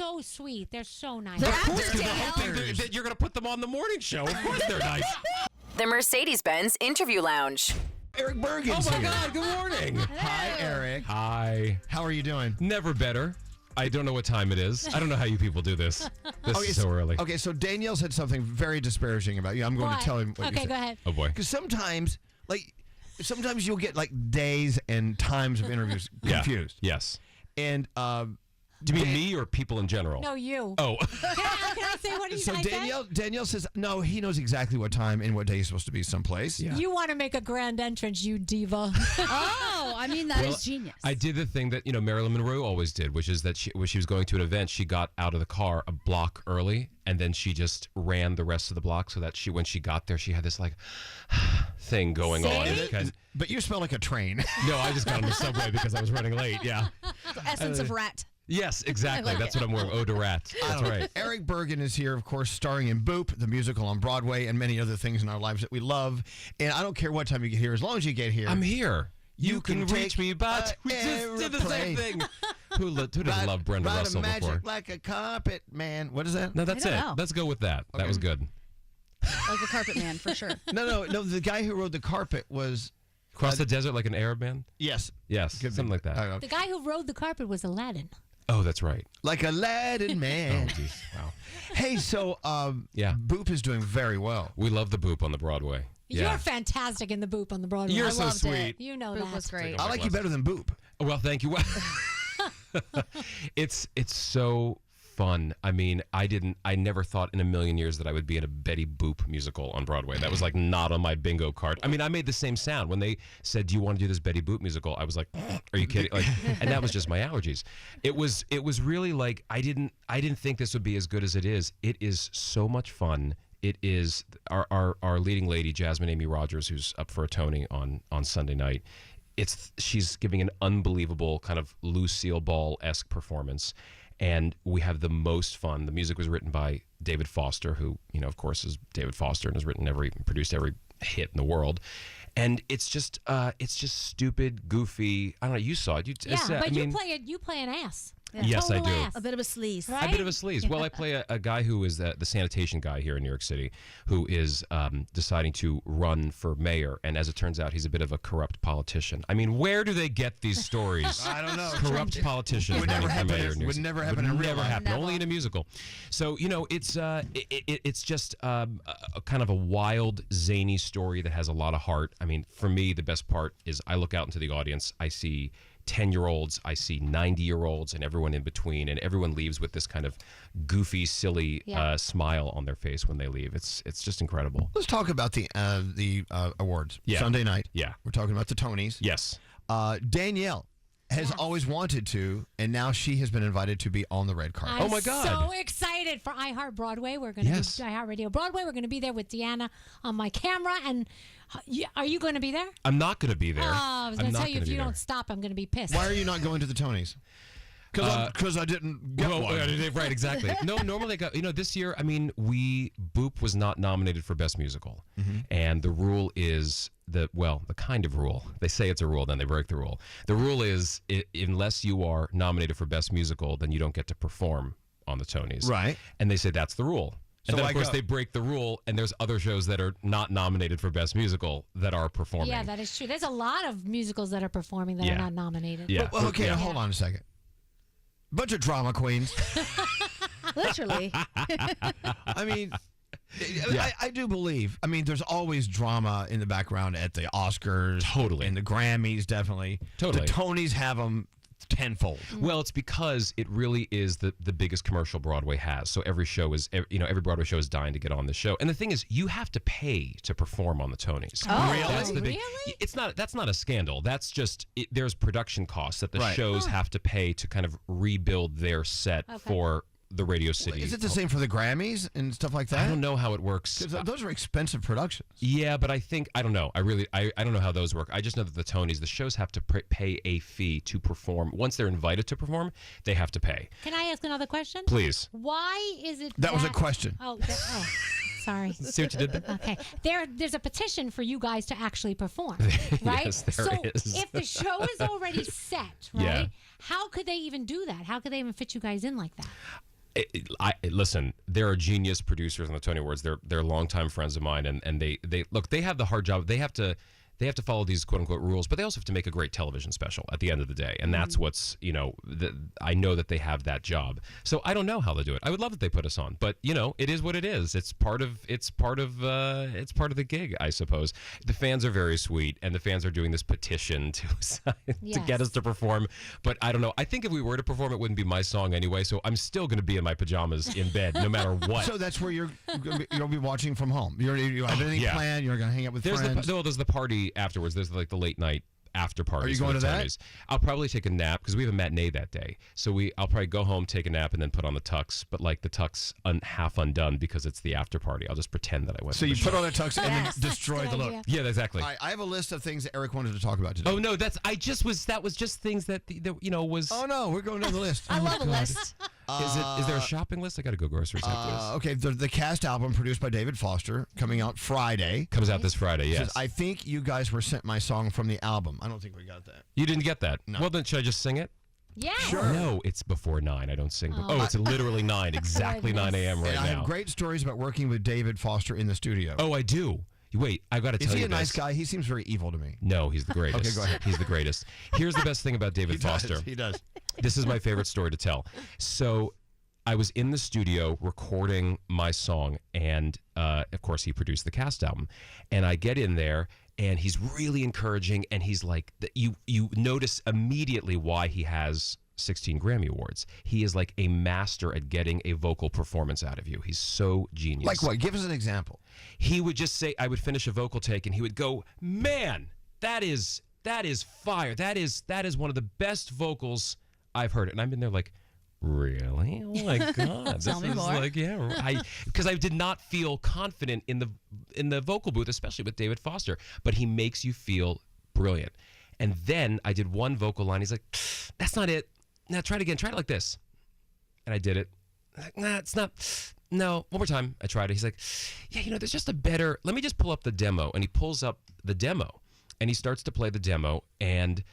so sweet. They're so nice. They're Of course, after 'cause the whole thing Danielle. that you're going to put them on the morning show. Of course they're nice. The Mercedes-Benz Interview Lounge. Erich Bergen's Oh, my here. God. Good morning. Hi, Erich. Hi. How are you doing? Never better. I don't know what time it is. I don't know how you people do this. This is so early. Okay, so Danielle said something very disparaging about you. I'm going to tell him what you Okay, said. go ahead. Oh, boy. Because sometimes you'll get like days and times of interviews confused. Yes. And Do you mean me or people in general? No, you. Oh. Can I say what so I said? Danielle says no. He knows exactly what time and what day he's supposed to be someplace. Yeah. You want to make a grand entrance, you diva. Oh, I mean, that is genius. I did the thing that, Marilyn Monroe always did, which is that when she was going to an event, she got out of the car a block early, and then she just ran the rest of the block so that when she got there, she had this like thing going on. Because, But you smell like a train. no, I just got on the subway because I was running late. Yeah. The essence of rat. Yes, exactly. That's what I'm wearing. Eau de rat. That's right. Erich Bergen is here, of course, starring in Boop, the musical on Broadway, and many other things in our lives that we love. And I don't care what time you get here, as long as you get here. I'm here. You can reach me, but we a just did the same airplane. thing. Who doesn't love Brenda Ride Russell a magic before? like a carpet man. What is that? No, that's I it. don't know. Let's go with that. That was good. Like a carpet man, for sure. No. The guy who rode the carpet was Cross the desert like an Arab man? yes, Yes, Could be. something like that. I don't know. The guy who rode the carpet was Aladdin. Oh, that's right. Like Aladdin man. Oh, geez. Wow. Hey, so Yeah. Boop is doing very well. We love the Boop on the Broadway. Yeah. You're fantastic in the Boop on the Broadway. You're I so loved sweet. It. You know Boop that. was great. I like you better than Boop. Well, thank you. It's so fun. I mean, I never thought in a million years that I would be in a Betty Boop musical on Broadway. That was like not on my bingo card. I mean, I made the same sound when they said, "Do you want to do this Betty Boop musical?" I was like, "Are you kidding?" Like, and that was just my allergies. It was really like I didn't think this would be as good as it is. It is so much fun. It is our leading lady, Jasmine Amy Rogers, who's up for a Tony on Sunday night. She's giving an unbelievable kind of Lucille Ball-esque performance, and we have the most fun. The music was written by David Foster, who, of course, is David Foster and has produced every hit in the world. And it's just stupid, goofy. I don't know. You saw it. You play an ass. Yeah. Yes, I Total do. ass. A bit of a sleaze. Right? A bit of a sleaze. Well, I play a guy who is the sanitation guy here in New York City, who is deciding to run for mayor. And as it turns out, he's a bit of a corrupt politician. I mean, where do they get these stories? I don't know. Corrupt politicians Would never running for mayor. happen. in New York Would City. never happen in real life. happen. Never. Only in a musical. So it's just a kind of a wild, zany story that has a lot of heart. I mean, for me, the best part is I look out into the audience. I see 10-year-olds, I see 90-year-olds, and everyone in between, and everyone leaves with this kind of goofy, silly smile on their face when they leave. It's just incredible. Let's talk about the awards. Yeah. Sunday night. Yeah. We're talking about the Tonys. Yes. Danielle has always wanted to, and now she has been invited to be on the red carpet. I'm Oh, my God. so excited for iHeart Broadway. We're going to be iHeartRadio Broadway. We're going to be there with Deanna on my camera. And are you going to be there? I'm not going to be there. Oh, I was going to tell you if you don't stop, I'm going to be pissed. Why are you not going to the Tonys? Because I didn't get one. Right, exactly. No, normally, this year, I mean, Boop was not nominated for Best Musical. And the rule is the kind of rule. They say it's a rule, then they break the rule. The rule is, unless you are nominated for Best Musical, then you don't get to perform on the Tonys. Right. And they say that's the rule. So And then, of course, go- they break the rule, and there's other shows that are not nominated for Best Musical that are performing. Yeah, that is true. There's a lot of musicals that are performing that are not nominated. Yeah. Well, okay, now hold on a second. Bunch of drama queens. Literally. I mean, I do believe. I mean, there's always drama in the background at the Oscars. Totally. And the Grammys, definitely. Totally. The Tonys have them tenfold. Well, it's because it really is the biggest commercial Broadway has. So every show is, every Broadway show is dying to get on the show. And the thing is, you have to pay to perform on the Tonys. Oh, Really? That's the big. Really? That's not a scandal. That's just there's production costs that the Right. shows have to pay to kind of rebuild their set for the Radio City. Is it the same for the Grammys and stuff like that? I don't know how it works. Because those are expensive productions. Yeah, but I don't know. I don't know how those work. I just know that the Tonys, the shows have to pay a fee to perform. Once they're invited to perform, they have to pay. Can I ask another question? Please. Why is it That was a question. Sorry. See what you did there? Okay. There's a petition for you guys to actually perform, right? Yes, there so is. if the show is already set, right? Yeah. How could they even do that? How could they even fit you guys in like that? Listen, there are genius producers on the Tony Awards. They're longtime friends of mine, and they look. They have the hard job. They have to follow these quote unquote rules, but they also have to make a great television special at the end of the day, and that's what's I know that they have that job. So I don't know how they do it. I would love that they put us on, but it is what it is. It's part of the gig, I suppose. The fans are very sweet, and the fans are doing this petition to get us to perform. But I don't know. I think if we were to perform, it wouldn't be my song anyway. So I'm still going to be in my pajamas in bed, no matter what. So that's where you'll be watching from home. You have anything planned? You're going to hang out with friends? There's the party afterwards. There's like the late night after party. Are you going to that? I'll probably take a nap because we have a matinee that day. So I'll probably go home, take a nap, and then put on the tux. But like the tux half undone because it's the after party. I'll just pretend that I went. So you put on a tux and then destroy the look. Yeah, exactly. I have a list of things that Erich wanted to talk about today. Oh no, that was just things that was. Oh no, we're going down the list. I love a list. Is there a shopping list? I got to go groceries after this. Okay, the cast album produced by David Foster coming out Friday. Comes out this Friday, yes. I think you guys were sent my song from the album. I don't think we got that. You didn't get that? No. Well, then should I just sing it? Yeah. Sure. No, it's before 9. I don't sing. It's literally 9, exactly 9 a.m. right and now. I have great stories about working with David Foster in the studio. Oh, I do. Wait, I've got to tell you Is he this. a nice guy? He seems very evil to me. No, he's the greatest. Okay, go ahead. He's the greatest. Here's the best thing about David Foster. He does. This is my favorite story to tell. So I was in the studio recording my song, and of course he produced the cast album. And I get in there, and he's really encouraging, and he's like, you notice immediately why he has 16 Grammy Awards. He is like a master at getting a vocal performance out of you. He's so genius. Like what? Give us an example. He would just say, I would finish a vocal take, and he would go, "Man, that is fire. That is one of the best vocals I've heard." And I've been there like, really? Oh my God! Tell me more. Like, because I did not feel confident in the vocal booth, especially with David Foster. But he makes you feel brilliant. And then I did one vocal line. He's like, "That's not it. Now try it again. Try it like this." And I did it. I'm like, nah, it's not. No, one more time. I tried it. He's like, "Yeah, there's just a better. Let me just pull up the demo." And he pulls up the demo, and he starts to play the demo, and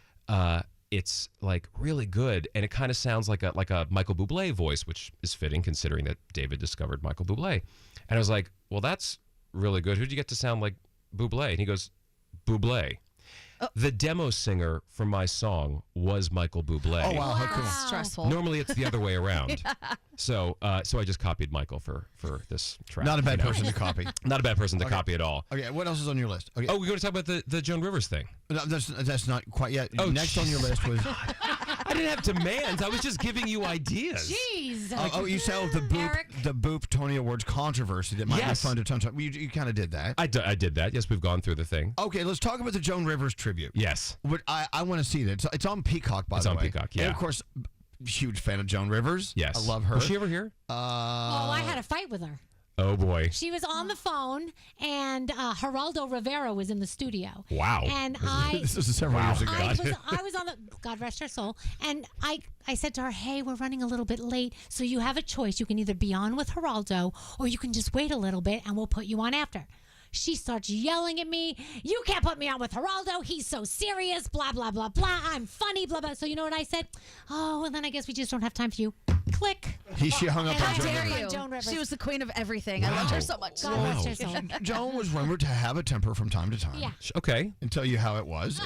it's like really good, and it kind of sounds like a Michael Bublé voice, which is fitting considering that David discovered Michael Bublé. And I was like, "Well, that's really good. Who'd you get to sound like Bublé?" And he goes, "Bublé." The demo singer for my song was Michael Bublé. Oh wow, how cool! Stressful. Normally it's the other way around. So I just copied Michael for this track. Not a bad person to copy. Not a bad person to copy at all. Okay, what else is on your list? Okay. Oh, we're going to talk about the Joan Rivers thing. No, that's not quite yet. Oh, next on your list was. I didn't have demands. I was just giving you ideas. Jeez. You said the Boop Tony Awards controversy that might be fun to touch on. You kind of did that. I did that. Yes, we've gone through the thing. Okay, let's talk about the Joan Rivers tribute. Yes. But I want to see that. It's on Peacock, by the way. It's on Peacock, yeah. And of course, huge fan of Joan Rivers. Yes. I love her. Was she ever here? I had a fight with her. Oh, boy. She was on the phone, and Geraldo Rivera was in the studio. Wow. And This was several years ago. I was on the, God rest her soul, and I said to her, "Hey, we're running a little bit late, so you have a choice. You can either be on with Geraldo, or you can just wait a little bit, and we'll put you on after." She starts yelling at me, "You can't put me on with Geraldo. He's so serious, blah, blah, blah, blah. I'm funny, blah, blah." So you know what I said? "Oh, well, then I guess we just don't have time for you." Click. She hung up And on I Joan dare Rivers. you. Joan Rivers. She was the queen of everything. I loved her so much. God rest her soul. Joan was rumored to have a temper from time to time. Yeah. Okay. And tell you how it was,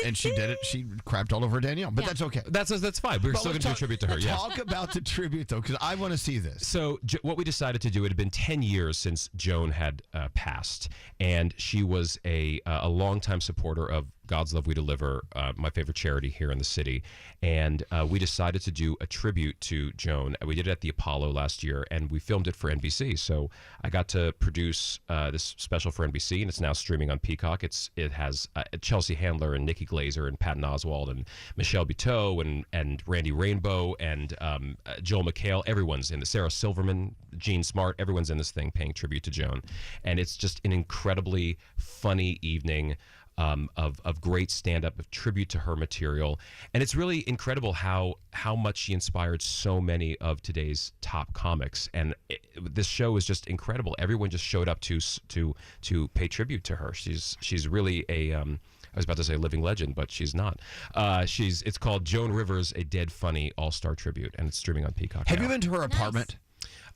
and she did it. She crapped all over Danielle, but that's okay. That's fine. We're still going to do a tribute to her, yes. Talk about the tribute, though, because I want to see this. So what we decided to do, it had been 10 years since Joan had passed, and she was a longtime supporter of God's Love We Deliver, my favorite charity here in the city. And we decided to do a tribute to Joan. We did it at the Apollo last year, and we filmed it for NBC. So I got to produce this special for NBC, and it's now streaming on Peacock. It has Chelsea Handler and Nikki Glazer and Patton Oswalt and Michelle Buteau and Randy Rainbow and Joel McHale. Everyone's in this. Sarah Silverman, Gene Smart. Everyone's in this thing paying tribute to Joan. And it's just an incredibly funny evening of great stand-up, of tribute to her material. And it's really incredible how much she inspired so many of today's top comics. And this show is just incredible. Everyone just showed up to pay tribute to her. She's really a I was about to say living legend, but she's not. It's called Joan Rivers, A Dead Funny All-Star Tribute, and it's streaming on Peacock. Have now. you been to her apartment?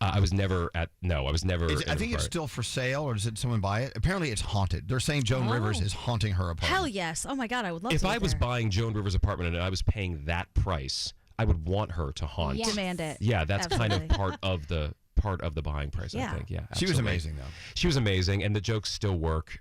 I was never at. No, I was never. I think it's still for sale, or did someone buy it? Apparently, it's haunted. They're saying Joan Rivers is haunting her apartment. Hell yes. Oh my God, I would love to. If I live was there. buying Joan Rivers' apartment and I was paying that price, I would want her to haunt. Yes. Demand it. Yeah, that's kind of Absolutely. part of the buying price. Yeah. I think. Yeah, She was absolutely. amazing, though. She was amazing, and the jokes still work.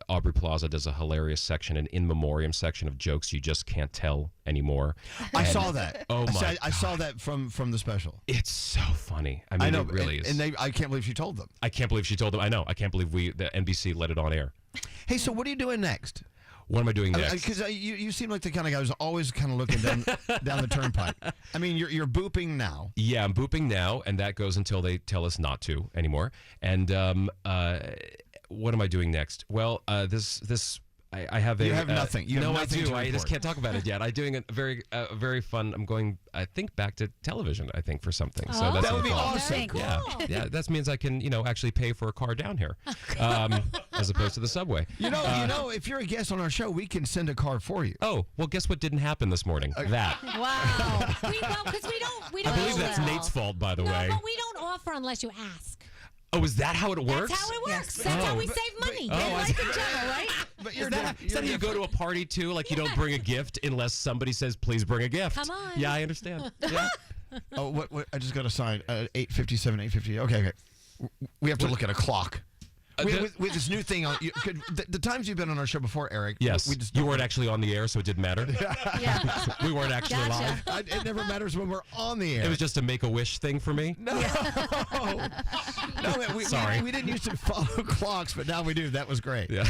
Aubrey Plaza does a hilarious section, an in memoriam section of jokes you just can't tell anymore. I saw that. Oh my! I saw that from the special. It's so funny. I mean, I know, it really is. And I can't believe she told them. I can't believe she told them. I know. I can't believe the NBC let it on air. Hey, so what are you doing next? What am I doing next? Because you seem like the kind of guy who's always kind of looking down the turnpike. I mean, you're booping now. Yeah, I'm booping now, and that goes until they tell us not to anymore. And what am I doing next? Well, I have a. You have nothing. You have no, nothing I do. to I just report. can't talk about it yet. I'm doing a very fun. I'm going. I think back to television. I think for something. So Oh, that's That would be fun. awesome. Very cool. Yeah, that means I can actually pay for a car down here, as opposed to the subway. You know, if you're a guest on our show, we can send a car for you. Oh well, guess what didn't happen this morning? That. Wow. Because we don't. I believe that's well. Nate's fault, by the No, way. but we don't offer unless you ask. Oh, is that how it works? That's how it works. Yes. That's how Oh. we save money. Oh, I Life in general, right? But Is that how you go to a party too? Like you don't bring a gift unless somebody says, "Please bring a gift." Come on. Yeah, I understand. Yeah. Oh, what? I just got a sign. 8:57, 8:50. Okay. We have to look at a clock. With this new thing on, the times you've been on our show before, Eric. Yes. we just You weren't actually on the air, so it didn't matter. Yeah. We weren't actually Gotcha. live. It never matters when we're on the air. It was just a make-a-wish thing for me. no. Sorry. We didn't used to follow clocks, but now we do. That was great. Yeah.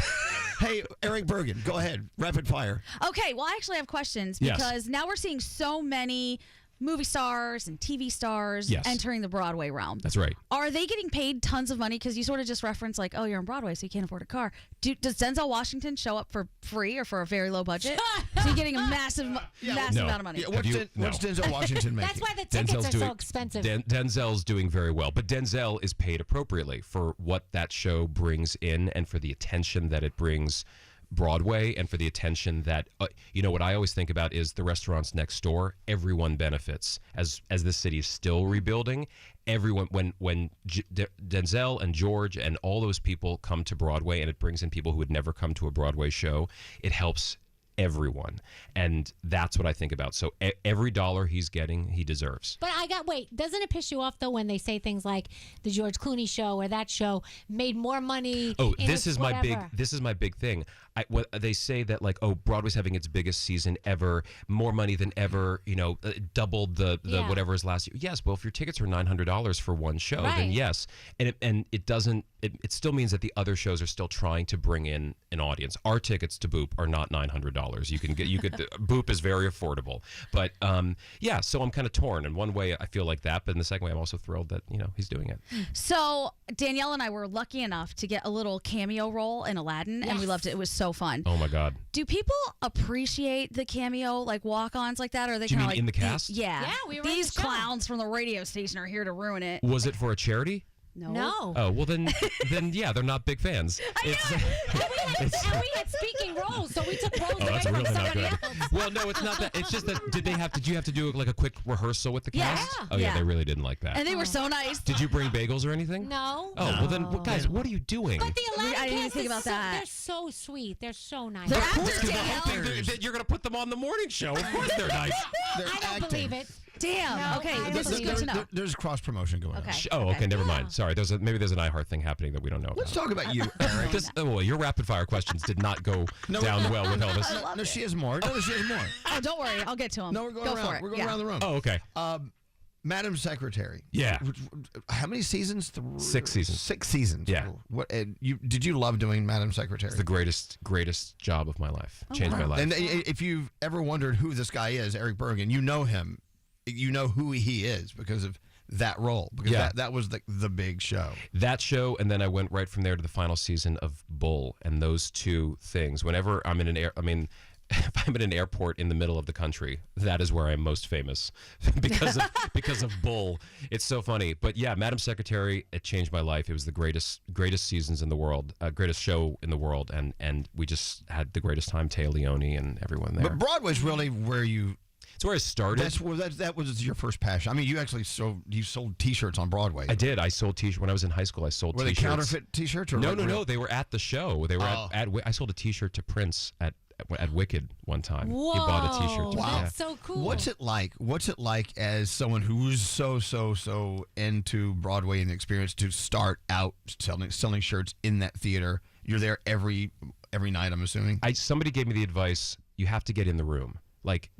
Hey, Eric Bergen, go ahead. Rapid fire. Okay, well, I actually have questions Yes. because now we're seeing so many movie stars and TV stars Yes. entering the Broadway realm. That's right. Are they getting paid tons of money? Because you sort of just referenced like, oh, you're on Broadway, so you can't afford a car. Does Denzel Washington show up for free or for a very low budget? So you're getting a massive No. amount of money. Yeah, what's Denzel Washington making? That's why the tickets are so expensive. Denzel's doing very well, but Denzel is paid appropriately for what that show brings in and for the attention that it brings Broadway and for the attention that what I always think about is the restaurants next door. Everyone benefits as the city is still rebuilding. Everyone when Denzel and George and all those people come to Broadway and it brings in people who would never come to a Broadway show, it helps everyone, and that's what I think about. So every dollar he's getting, he deserves. But doesn't it piss you off though when they say things like the George Clooney show or that show made more money? Oh, in this its is my whatever? this is my big thing. They say that like, oh, Broadway's having its biggest season ever, more money than ever, doubled the Yeah. whatever is last year. Yes, well, if your tickets are $900 for one show, then Right. yes, and it doesn't. It still means that the other shows are still trying to bring in an audience. Our tickets to Boop are not $900. You could Boop is very affordable, but yeah. So I'm kind of torn. In one way, I feel like that, but in the second way, I'm also thrilled that he's doing it. So Danielle and I were lucky enough to get a little cameo role in Aladdin, and we Yes. loved it. It was so fun. Oh my God. Do people appreciate the cameo, like walk-ons like that? Or are they Do you kind of mean like in the cast? Yeah. Yeah, we were in These the show. clowns from the radio station are here to ruin it. Was it for a charity? No. Oh well, then yeah, they're not big fans. And we had speaking roles, so we took roles Oh, away that's from really not somebody good. else. Well, no, it's not that. It's just that. Did you have to do like a quick rehearsal with the cast? Yeah. Oh yeah, Yeah. they really didn't like that. And they were so nice. Did you bring bagels or anything? No. Oh well, then guys, what are you doing? But the Aladdin I didn't cast think is about so, that. They're so sweet. They're so nice. They're Of course, actors, 'cause the Danielle. whole thing that you're gonna put them on the morning show. Of course, they're nice. They're I don't acting. believe it. Damn. No, Okay, I this is don't good to know. There's cross promotion going on. Okay. Oh, okay, never mind. Yeah. Sorry, maybe there's an iHeart thing happening that we don't know Let's about. talk about you, Eric. Well, your rapid fire questions did not go down well with Elvis. No, she has more. No, she has more. Oh, don't worry. I'll get to them. No, we're going Go around. For it. We're going Yeah. around the room. Oh, okay. Madam Secretary. Yeah. How many seasons? 6 seasons. 6 seasons. Yeah. What? Did you love doing Madam Secretary? It's the greatest job of my life. Changed my life. And if you've ever wondered who this guy is, Eric Bergen, you know him. You know who he is because of that role. Because Yeah. that was the big show. That show, and then I went right from there to the final season of Bull, and those two things. Whenever I'm in if I'm at an airport in the middle of the country, that is where I'm most famous because of Bull. It's so funny. But yeah, Madam Secretary, it changed my life. It was the greatest seasons in the world, greatest show in the world, and we just had the greatest time. Taya Leone and everyone there. But Broadway's really where you. It's where I started. That was your first passion. I mean, you actually sold T-shirts on Broadway. I did. I sold T-shirts when I was in high school. I sold T-shirts. Were they counterfeit T-shirts? Or No. They were at the show. They were I sold a T-shirt to Prince at Wicked one time. Whoa, he bought a T-shirt. That's so cool. What's it like? What's it like as someone who's so into Broadway and the experience to start out selling shirts in that theater? You're there every night, I'm assuming. Somebody gave me the advice: you have to get in the room. Like,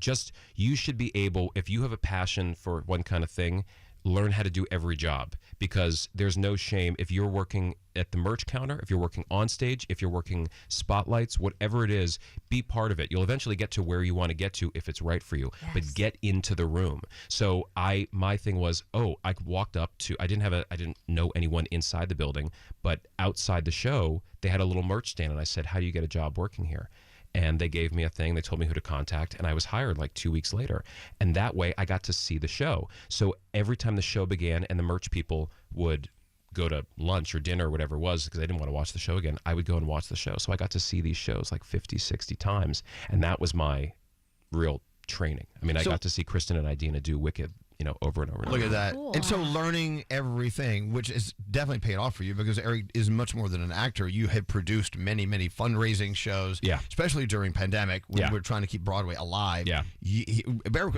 you should be able, if you have a passion for one kind of thing, learn how to do every job, because there's no shame if you're working at the merch counter, if you're working on stage, if you're working spotlights, whatever it is, be part of it. You'll eventually get to where you want to get to if it's right for you, but get into the room. So my thing was, I walked up to, I didn't know anyone inside the building, but outside the show, they had a little merch stand, and I said, how do you get a job working here? And they gave me a thing. They told me who to contact, and I was hired like 2 weeks later. And that way, I got to see the show. So every time the show began and the merch people would go to lunch or dinner or whatever it was, because they didn't want to watch the show again, I would go and watch the show. So I got to see these shows like 50, 60 times. And that was my real training. I mean, I got to see Kristen and Idina do Wicked, over and over and over. Look at that. Cool. And so learning everything, which is definitely paid off for you, because Erich is much more than an actor. You have produced many, many fundraising shows, especially during pandemic when we're trying to keep Broadway alive. Yeah.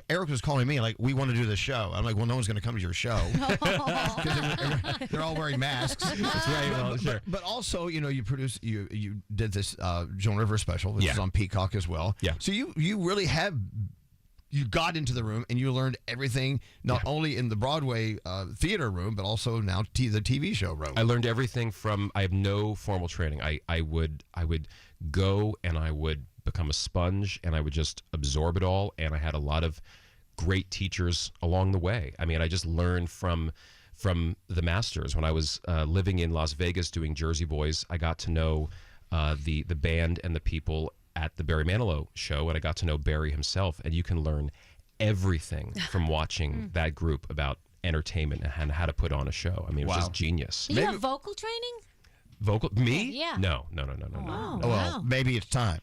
Erich was calling me like, we want to do this show. I'm like, well, no one's going to come to your show. Because they're all wearing masks. That's right. Well, sure. But also, you did this Joan Rivers special, which is on Peacock as well. Yeah. So you really have... You got into the room and you learned everything, not only in the Broadway theater room, but also now the TV show room. I learned everything from. I have no formal training. I would go and I would become a sponge and I would just absorb it all. And I had a lot of great teachers along the way. I mean, I just learned from the masters. When I was living in Las Vegas doing Jersey Boys, I got to know the band and the people at the Barry Manilow show, and I got to know Barry himself, and you can learn everything from watching that group about entertainment and how to put on a show. I mean, it was just genius. Do you have vocal training? Vocal? Me? Yeah. No. Oh, well, wow. maybe it's time.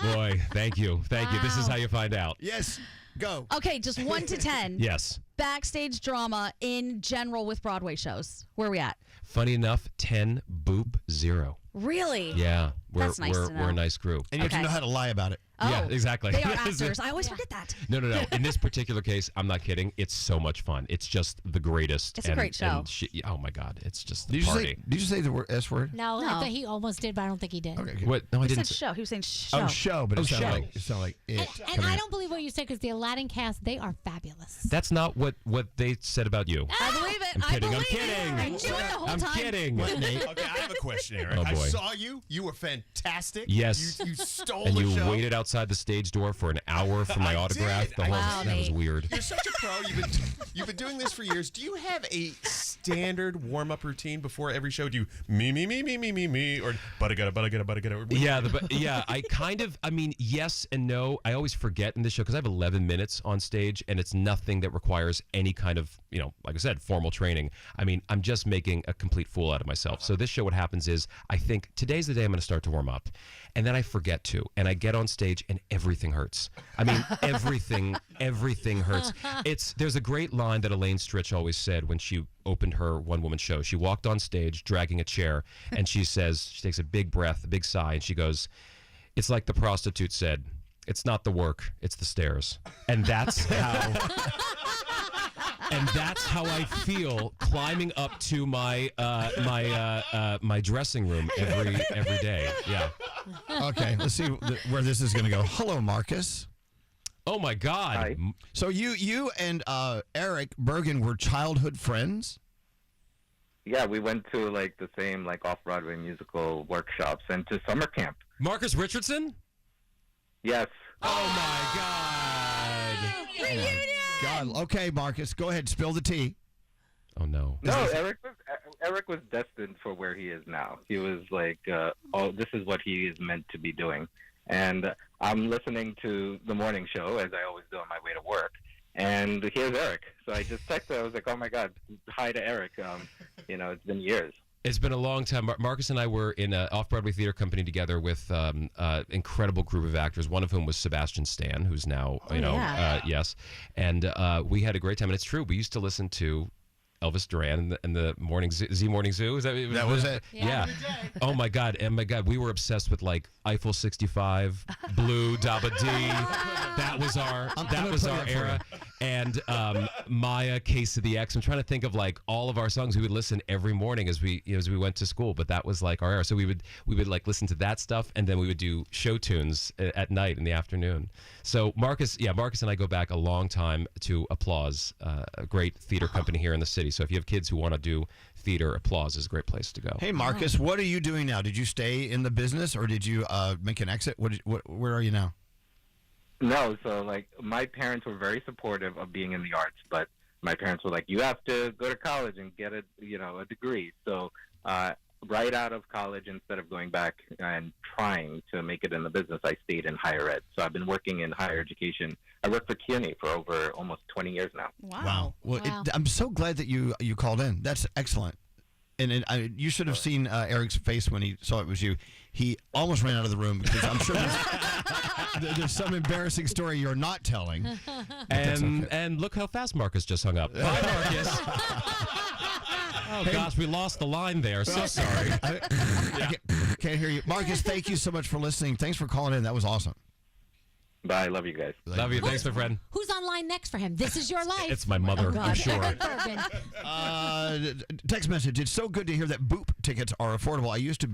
Boy, thank you. This is how you find out. Yes, go. Okay, just 1 to 10. Yes. Backstage drama in general with Broadway shows. Where are we at? Funny enough, 10, boop, 0. Really? Yeah. That's nice to know. We're a nice group. And you have to know how to lie about it. Oh, yeah, exactly. They are actors. I always forget that. No. In this particular case, I'm not kidding. It's so much fun. It's just the greatest. It's a great show. Oh my God, it's just the Did party. you say the word S word? No, I thought he almost did, but I don't think he did. Okay. Good. What? No, I He didn't. said show. He was saying show. Oh, show, but it sounded like it. And I don't believe what you said, because the Aladdin cast, they are fabulous. That's not what they said about you. I believe it. I'm kidding. I I'm believe kidding. it. I knew it the whole I'm time. kidding. Okay, I have a question, Erich. Oh, boy. I saw you. You were fantastic. Yes. You stole And the you show. waited outside the stage door for an hour for my I autograph. did. The whole Wow, that was Nate. weird. You're such a pro. You've been doing this for years. Do you have a standard warm up routine before every show? Do you me, or butta? Yeah, I mean, yes and no. I always forget in this show because I have 11 minutes on stage, and it's nothing that requires any kind of, like I said, formal training. I mean, I'm just making a complete fool out of myself. So this show, what happens is, I think today's the day I'm going to start to warm up, and then I forget to, and I get on stage, and everything hurts. I mean, everything hurts. There's a great line that Elaine Stritch always said when she opened her one-woman show. She walked on stage dragging a chair, and she takes a big breath, a big sigh, and she goes, "It's like the prostitute said, it's not the work, it's the stairs." And that's how I feel climbing up to my my dressing room every day. Yeah. Okay, let's see where this is going to go. Hello, Marcus. Oh my God. Hi. So you and Erich Bergen were childhood friends? Yeah, we went to the same off-Broadway musical workshops and to summer camp. Marcus Richardson? Yes. Oh my God. God. Okay, Marcus, go ahead, spill the tea. Oh no. No, Erich Eric was destined for where he is now. He was like, oh, this is what he is meant to be doing. And I'm listening to the morning show, as I always do on my way to work, and here's Erich. So I just texted. I was like, oh, my God, hi to Erich. It's been years. It's been a long time. Marcus and I were in an off-Broadway theater company together with incredible group of actors, one of whom was Sebastian Stan, who's now, yes. And we had a great time. And it's true. We used to listen to Elvis Duran and the Morning Z Morning Zoo. Is that was it? Yeah. Oh my God. We were obsessed with like Eiffel 65, Blue, Dabba Dee. That was our era. And Maya, Case of the X. I'm trying to think of like all of our songs we would listen every morning as we went to school. But that was like our era. So we would like listen to that stuff, and then we would do show tunes at night in the afternoon. So Marcus and I go back a long time to Applause, a great theater company here in the city. So if you have kids who want to do theater, Applause is a great place to go. Hey, Marcus, what are you doing now? Did you stay in the business, or did you make an exit? Where are you now? No, so like my parents were very supportive of being in the arts, but my parents were like, you have to go to college and get a degree. So right out of college, instead of going back and trying to make it in the business, I stayed in higher ed. So I've been working in higher education. I worked for CUNY for over almost 20 years now. Wow. Well, Wow. I'm so glad that you called in. That's excellent. And you should have seen Eric's face when he saw it was you. He almost ran out of the room because I'm sure there's some embarrassing story you're not telling. And look how fast Marcus just hung up. Bye, Marcus. Oh, gosh, we lost the line there. So sorry. I can't hear you. Marcus, thank you so much for listening. Thanks for calling in. That was awesome. Bye. Love you guys. Love you. Thanks, my friend. Who's online next for him? This is your life. It's my mother, I'm sure. Bergen. Text message. It's so good to hear that Boop tickets are affordable. I used to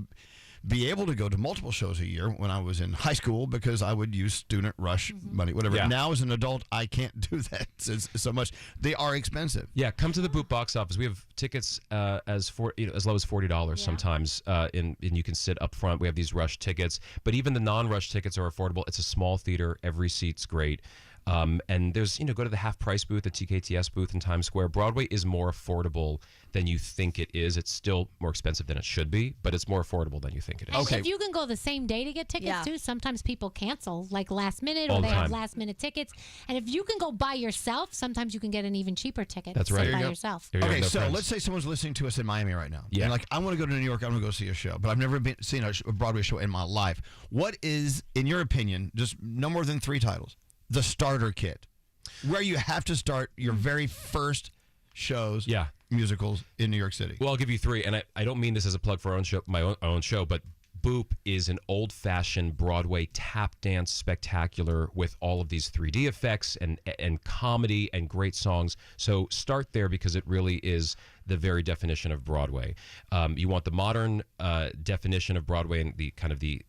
be able to go to multiple shows a year when I was in high school because I would use student rush money, whatever. Yeah. Now as an adult, I can't do that so much. They are expensive. Yeah, come to the Boot box office. We have tickets as low as $40 sometimes, and you can sit up front. We have these rush tickets, but even the non-rush tickets are affordable. It's a small theater. Every seat's great. And there's, go to the half price booth, the TKTS booth in Times Square. Broadway is more affordable than you think it is. It's still more expensive than it should be, but it's more affordable than you think it is. And Okay. if you can go the same day to get tickets too, sometimes people cancel like last minute All or the they have time. last minute tickets. And if you can go by yourself, sometimes you can get an even cheaper ticket. That's to right. sit There you by go. yourself. There you go, Okay, no so friends. let's say someone's listening to us in Miami right now. Yeah. And like, I want to go to New York. I want to go see a show, but I've never seen a Broadway show in my life. What is, in your opinion, just no more than 3 titles, the starter kit, where you have to start your very first shows, musicals in New York City? Well, I'll give you 3, and I don't mean this as a plug for my own show, but Boop is an old-fashioned Broadway tap dance spectacular with all of these 3D effects and comedy and great songs. So start there because it really is the very definition of Broadway. You want the modern definition of Broadway and the kind of the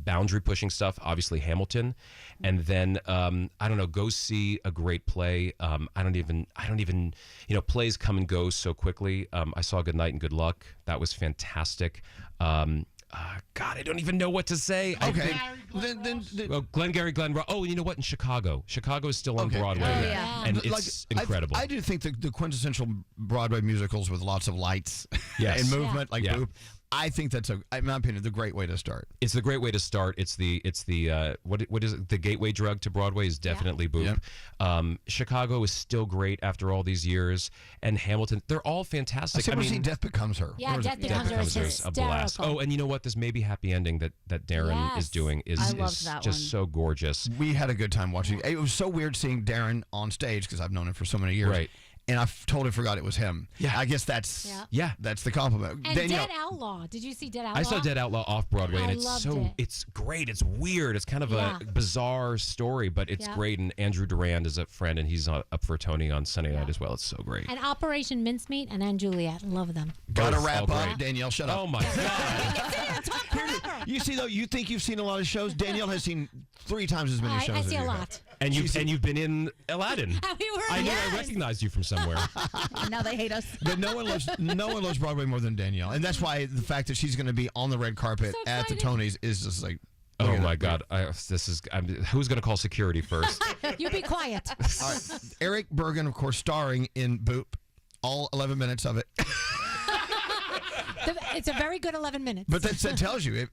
boundary pushing stuff, obviously Hamilton, and then I don't know, go see a great play. I don't even plays come and go so quickly. I saw Good Night and Good Luck. That was fantastic. God, I don't even know what to say. Okay. Well, Glengarry Glen Ross. Oh, you know what? In Chicago is still on Broadway, and it's incredible. I do think the quintessential Broadway musicals with lots of lights Yes. and movement, like Yeah. Boop. I think that's in my opinion, the great way to start. It's the great way to start. It's the what is it? The gateway drug to Broadway is definitely Boop. Chicago is still great after all these years, and Hamilton. They're all fantastic. I mean, Death Becomes Her. Yeah, What was Death it? Becomes Her is Becomes a blast. hysterical. Oh, and you know what? This maybe happy ending that Darren is doing I is loved that just one. so gorgeous. We had a good time watching. It was so weird seeing Darren on stage because I've known him for so many years. Right. And I totally forgot it was him. Yeah. I guess that's Yeah. that's the compliment. And Danielle, Dead Outlaw. Did you see Dead Outlaw? I saw Dead Outlaw off Broadway, and I it's loved it's great. It's weird. It's kind of a bizarre story, but it's great. And Andrew Durand is a friend, and he's up for Tony on Sunday night as well. It's so great. And Operation Mincemeat and Anne Juliet. Love them. gotta Both wrap all up. great. Danielle, shut up. Oh my God! You see though, you think you've seen a lot of shows. Danielle has seen 3 times as many shows. I as see a you have. lot. And you've been in Aladdin. We were I know I recognized you from somewhere. Now they hate us. But no one loves Broadway more than Danielle, and that's why the fact that she's going to be on the red carpet So at the Tonys is just like. Oh look at my that. God! Who's going to call security first? You be quiet. All right. Erich Bergen, of course, starring in Boop, all 11 minutes of it. It's a very good 11 minutes. But that tells you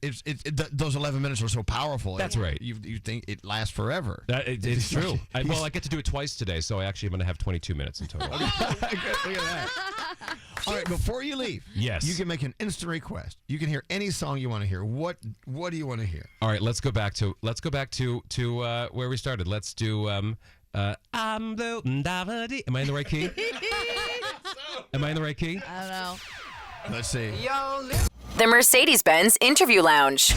those 11 minutes are so powerful. That's right. You think it lasts forever. It's true. I get to do it twice today, so I actually am going to have 22 minutes in total. Look at that. All right, before you leave, yes, you can make an instant request. You can hear any song you want to hear. What do you want to hear? All right, let's go back to where we started. Let's do I'm the Davide. Am I in the right key? Am I in the right key? I don't know. Let's see. The Mercedes-Benz Interview Lounge.